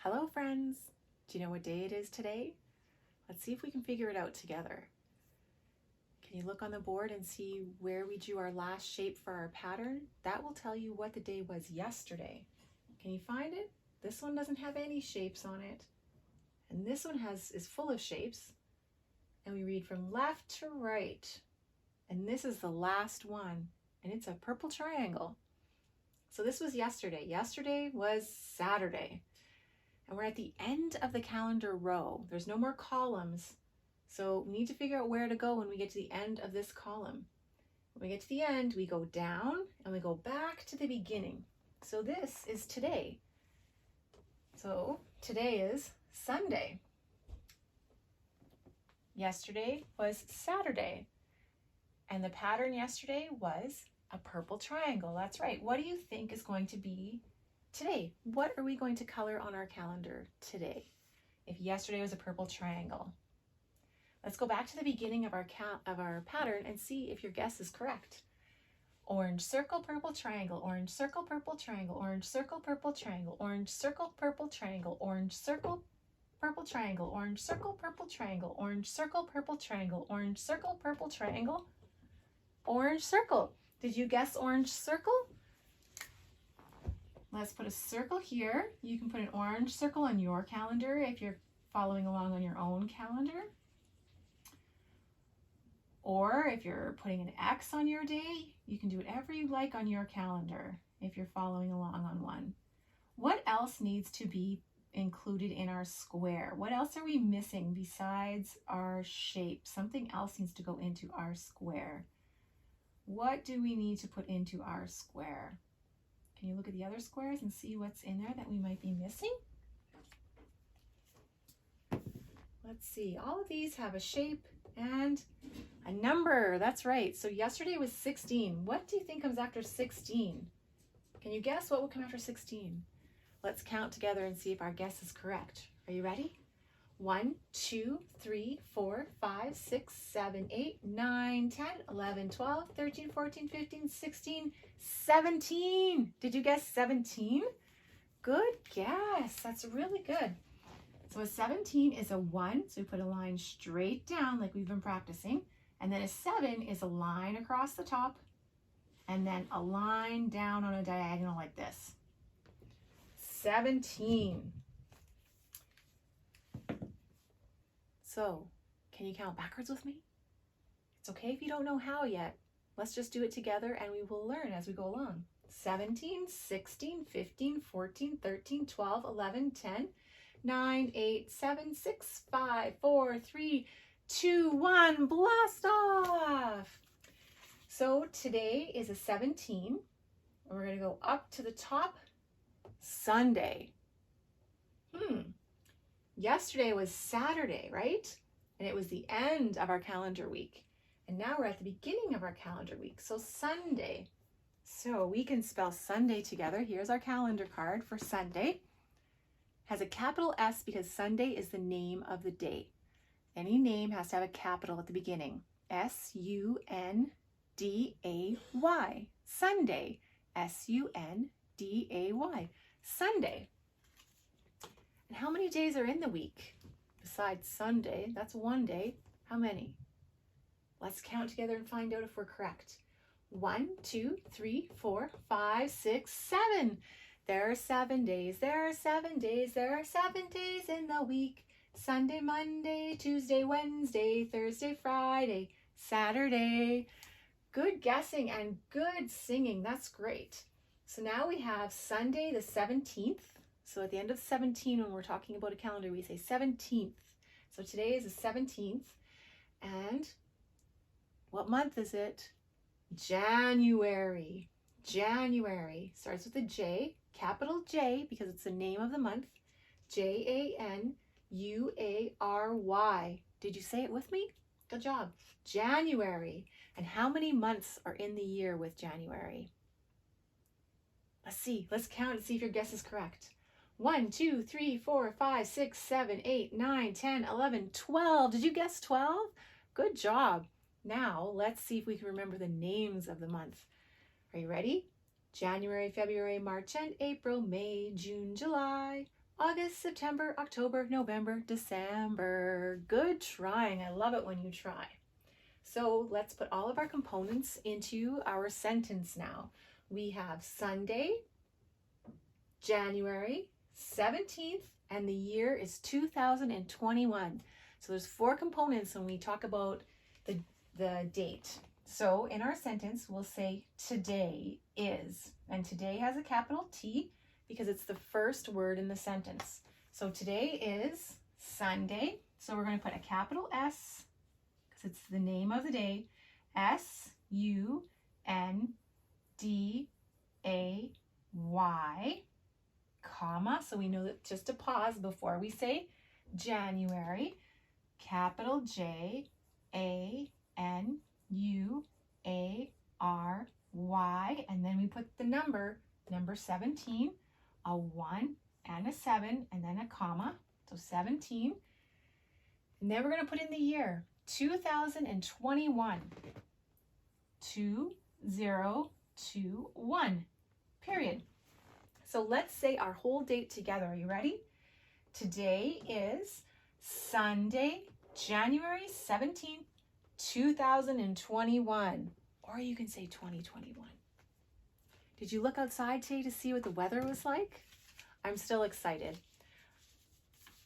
Hello friends! Do you know what day it is today? Let's see if we can figure it out together. Can you look on the board and see where we drew our last shape for our pattern? That will tell you what the day was yesterday. Can you find it? This one doesn't have any shapes on it. And this one is full of shapes. And we read from left to right. And this is the last one. And it's a purple triangle. So this was yesterday. Yesterday was Saturday. And we're at the end of the calendar row. There's no more columns. So we need to figure out where to go when we get to the end of this column. When we get to the end, we go down and we go back to the beginning. So this is today. So today is Sunday. Yesterday was Saturday. And the pattern yesterday was a purple triangle. That's right. What do you think is going to be today? What are we going to color on our calendar today? If yesterday was a purple triangle. Let's go back to the beginning of our pattern and see if your guess is correct. Orange circle, purple triangle, orange circle, purple triangle, orange circle, purple triangle, orange circle, purple triangle, orange circle, purple triangle, orange circle, purple triangle, orange circle, purple triangle, orange circle, purple triangle, orange circle. Did you guess orange circle? Let's put a circle here. You can put an orange circle on your calendar if you're following along on your own calendar. Or if you're putting an X on your day, you can do whatever you like on your calendar if you're following along on one. What else needs to be included in our square? What else are we missing besides our shape? Something else needs to go into our square. What do we need to put into our square? Can you look at the other squares and see what's in there that we might be missing? Let's see, all of these have a shape and a number. That's right. So yesterday was 16. What do you think comes after 16? Can you guess what will come after 16? Let's count together and see if our guess is correct. Are you ready? 1, 2, 3, 4, 5, 6, 7, 8, 9, 10, 11, 12, 13, 14, 15, 16, 17. Did you guess 17? Good guess. That's really good. So a 17 is a 1, so we put a line straight down like we've been practicing. And then a 7 is a line across the top and then a line down on a diagonal like this. 17. So, can you count backwards with me? It's okay if you don't know how yet. Let's just do it together and we will learn as we go along. 17, 16, 15, 14, 13, 12, 11, 10, 9, 8, 7, 6, 5, 4, 3, 2, 1, blast off! So today is a 17, and we're going to go up to the top, Sunday. Yesterday was Saturday, right? And it was the end of our calendar week. And now we're at the beginning of our calendar week, so Sunday. So we can spell Sunday together. Here's our calendar card for Sunday. Has a capital S because Sunday is the name of the day. Any name has to have a capital at the beginning. S-U-N-D-A-Y. Sunday. S-U-N-D-A-Y. Sunday. And how many days are in the week? Besides Sunday, that's one day. How many? Let's count together and find out if we're correct. 1, 2, 3, 4, 5, 6, 7. There are 7 days. There are 7 days. There are 7 days in the week. Sunday, Monday, Tuesday, Wednesday, Thursday, Friday, Saturday. Good guessing and good singing. That's great. So now we have Sunday the 17th. So at the end of 17, when we're talking about a calendar, we say 17th. So today is the 17th. And what month is it? January. January starts with a J, capital J, because it's the name of the month. January. Did you say it with me? Good job. January. And how many months are in the year with January? Let's see. Let's count and see if your guess is correct. 1, 2, 3, 4, 5, 6, 7, 8, 9, 10, 11, 12. Did you guess 12? Good job. Now, let's see if we can remember the names of the month. Are you ready? January, February, March, and April, May, June, July, August, September, October, November, December. Good trying. I love it when you try. So let's put all of our components into our sentence now. We have Sunday, January 17th, and the year is 2021. So there's 4 components when we talk about the date. So in our sentence, we'll say today is, and today has a capital T because it's the first word in the sentence. So today is Sunday. So we're going to put a capital S because it's the name of the day. S-U-N-D-A-Y, comma. So we know that just to pause before we say January. Capital J-A-N-U-A-R-Y, and then we put the number 17, a 1 and a 7, and then a comma, so 17. And then we're going to put in the year, 2021, 2021, period. So let's say our whole date together. Are you ready? Today is Sunday, January 17th, 2021. Or you can say 2021. Did you look outside today to see what the weather was like? I'm still excited.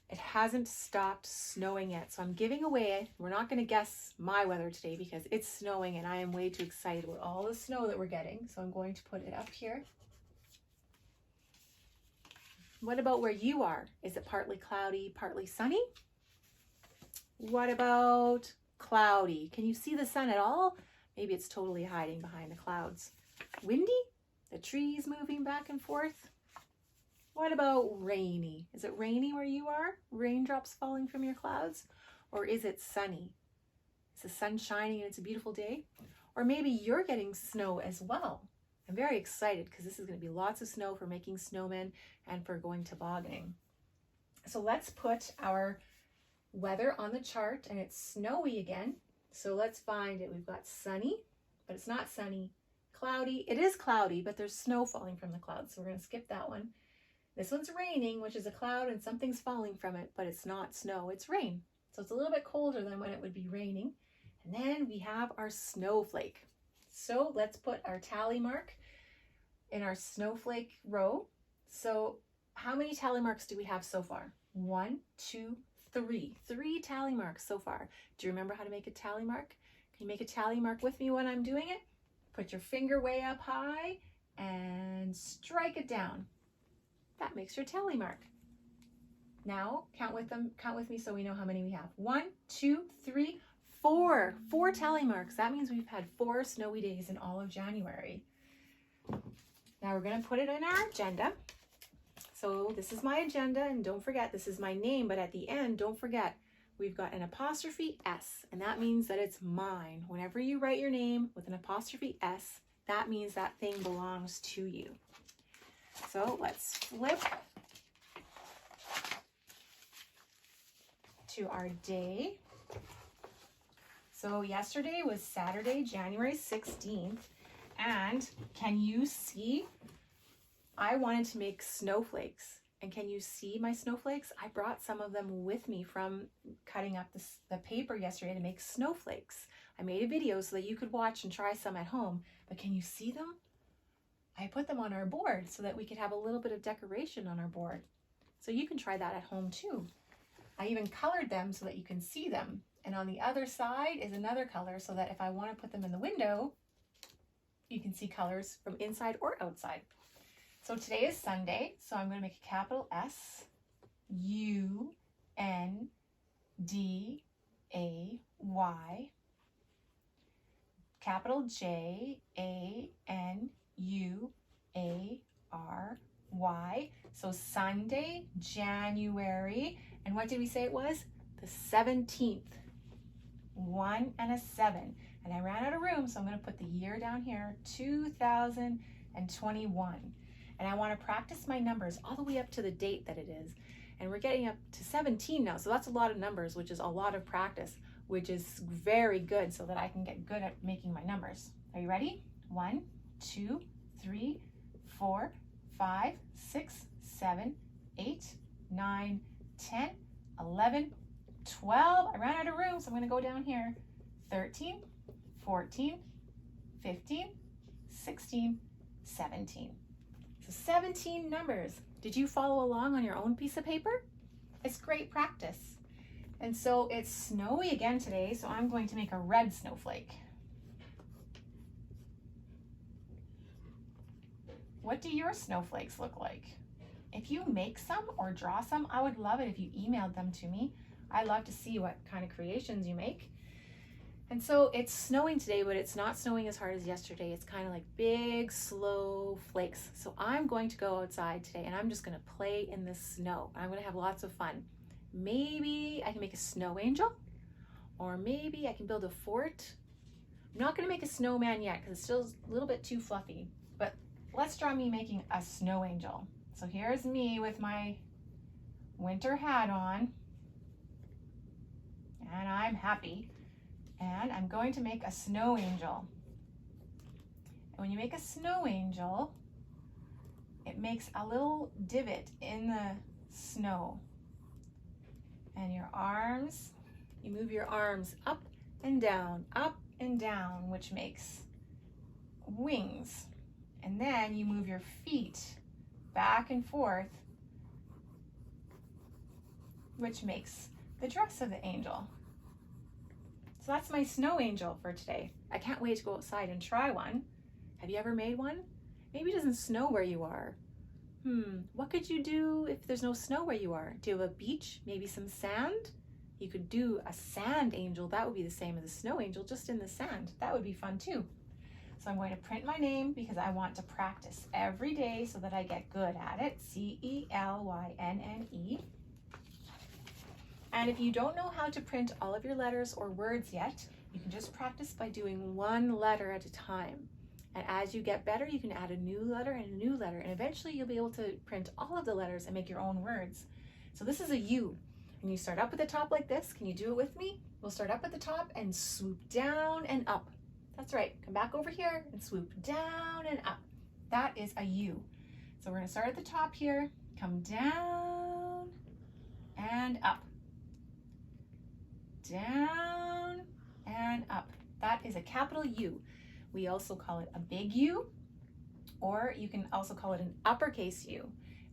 It hasn't stopped snowing yet, so I'm giving away, we're not going to guess my weather today because it's snowing and I am way too excited about all the snow that we're getting. So I'm going to put it up here. What about where you are? Is it partly cloudy, partly sunny? What about cloudy? Can you see the sun at all? Maybe it's totally hiding behind the clouds. Windy? The trees moving back and forth? What about rainy? Is it rainy where you are? Raindrops falling from your clouds? Or is it sunny? Is the sun shining and it's a beautiful day? Or maybe you're getting snow as well. I'm very excited because this is going to be lots of snow for making snowmen and for going tobogganing. So let's put our weather on the chart, and it's snowy again. So let's find it. We've got sunny, but it's not sunny. Cloudy, it is cloudy, but there's snow falling from the clouds. So we're going to skip that one. This one's raining, which is a cloud and something's falling from it, but it's not snow, it's rain. So it's a little bit colder than when it would be raining. And then we have our snowflake. So let's put our tally mark in our snowflake row. So how many tally marks do we have so far? 1, 2, 3. 3 tally marks so far. Do you remember how to make a tally mark? Can you make a tally mark with me when I'm doing it? Put your finger way up high and strike it down. That makes your tally mark. Now count with me so we know how many we have. 1, 2, 3, 4. 4 tally marks. That means we've had 4 snowy days in all of January. Now we're going to put it in our agenda. So this is my agenda, and don't forget, this is my name, but at the end, don't forget, we've got an apostrophe S, and that means that it's mine. Whenever you write your name with an apostrophe S, that means that thing belongs to you. So let's flip to our day. So yesterday was Saturday, January 16th. And can you see, I wanted to make snowflakes. And can you see my snowflakes? I brought some of them with me from cutting up the paper yesterday to make snowflakes. I made a video so that you could watch and try some at home. But can you see them? I put them on our board so that we could have a little bit of decoration on our board. So you can try that at home too. I even colored them so that you can see them. And on the other side is another color so that if I want to put them in the window, you can see colors from inside or outside. So today is Sunday, so I'm going to make a capital S-U-N-D-A-Y, capital J-A-N-U-A-R-Y. So Sunday, January, and what did we say it was? The 17th. 1 and a 7. And I ran out of room, so I'm going to put the year down here, 2021. And I want to practice my numbers all the way up to the date that it is. And we're getting up to 17 now, so that's a lot of numbers, which is a lot of practice, which is very good so that I can get good at making my numbers. Are you ready? 1, 2, 3, 4, 5, 6, 7, 8, 9, 10, 11, 12. I ran out of room, so I'm going to go down here. 13, 14, 15, 16, 17. So 17 numbers. Did you follow along on your own piece of paper? It's great practice. And so it's snowy again today, so I'm going to make a red snowflake. What do your snowflakes look like? If you make some or draw some, I would love it if you emailed them to me. I love to see what kind of creations you make. And so it's snowing today, but it's not snowing as hard as yesterday. It's kind of like big, slow flakes. So I'm going to go outside today and I'm just going to play in the snow. I'm going to have lots of fun. Maybe I can make a snow angel, or maybe I can build a fort. I'm not going to make a snowman yet because it's still a little bit too fluffy, but let's draw me making a snow angel. So here's me with my winter hat on, and I'm happy. And I'm going to make a snow angel. And when you make a snow angel, it makes a little divot in the snow. And your arms, you move your arms up and down, which makes wings. And then you move your feet back and forth, which makes the dress of the angel. So that's my snow angel for today. I can't wait to go outside and try one. Have you ever made one? Maybe it doesn't snow where you are. What could you do if there's no snow where you are? Do you have a beach? Maybe some sand? You could do a sand angel. That would be the same as a snow angel, just in the sand. That would be fun too. So I'm going to print my name because I want to practice every day so that I get good at it. Celynnne. And if you don't know how to print all of your letters or words yet, you can just practice by doing one letter at a time. And as you get better, you can add a new letter and a new letter, and eventually you'll be able to print all of the letters and make your own words. So this is a U, and you start up at the top like this. Can you do it with me? We'll start up at the top and swoop down and up. That's right. Come back over here and swoop down and up. That is a U. So we're going to start at the top here, come down and up. Down and up. That is a capital U. We also call it a big U, or you can also call it an uppercase U.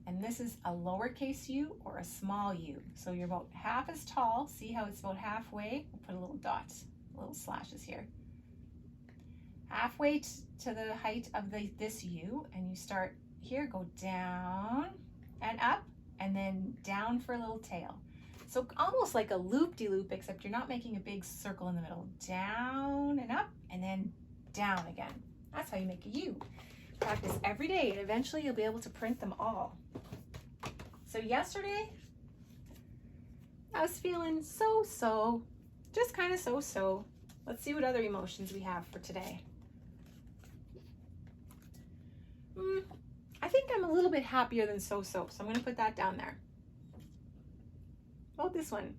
And this is a lowercase u or a small u. So you're about half as tall. See how it's about halfway? We'll put a little dots, little slashes here. Halfway to the height of this u, and you start here, go down and up, and then down for a little tail. So almost like a loop-de-loop, except you're not making a big circle in the middle. Down and up, and then down again. That's how you make a U. Practice every day, and eventually you'll be able to print them all. So yesterday, I was feeling so-so, just kind of so-so. Let's see what other emotions we have for today. I think I'm a little bit happier than so-so, so I'm going to put that down there. What about this one?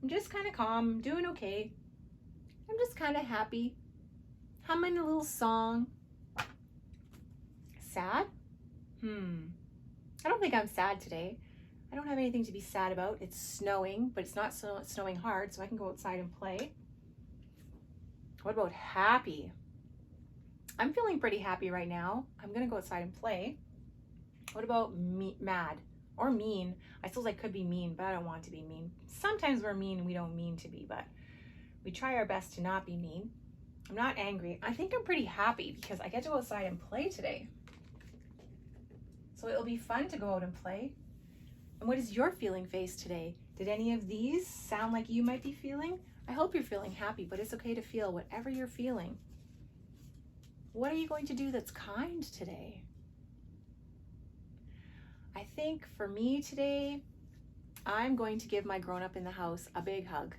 I'm just kind of calm, doing okay. I'm just kind of happy, humming a little song. Sad? I don't think I'm sad today. I don't have anything to be sad about. It's snowing, but it's not snowing hard, so I can go outside and play. What about happy? I'm feeling pretty happy right now. I'm gonna go outside and play. What about mad or mean? I suppose I could be mean, but I don't want to be mean. Sometimes we're mean and we don't mean to be, but we try our best to not be mean. I'm not angry. I think I'm pretty happy because I get to go outside and play today. So it'll be fun to go out and play. And what is your feeling face today? Did any of these sound like you might be feeling? I hope you're feeling happy, but it's okay to feel whatever you're feeling. What are you going to do that's kind today? I think for me today, I'm going to give my grown-up in the house a big hug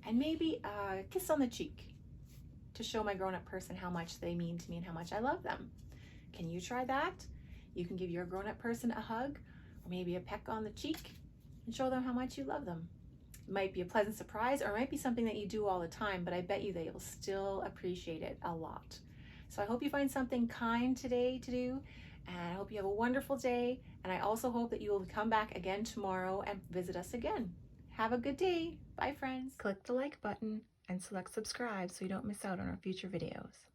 and maybe a kiss on the cheek to show my grown-up person how much they mean to me and how much I love them. Can you try that? You can give your grown-up person a hug or maybe a peck on the cheek and show them how much you love them. It might be a pleasant surprise or it might be something that you do all the time, but I bet you they will still appreciate it a lot. So I hope you find something kind today to do, and I hope you have a wonderful day. And I also hope that you will come back again tomorrow and visit us again. Have a good day. Bye, friends. Click the like button and select subscribe so you don't miss out on our future videos.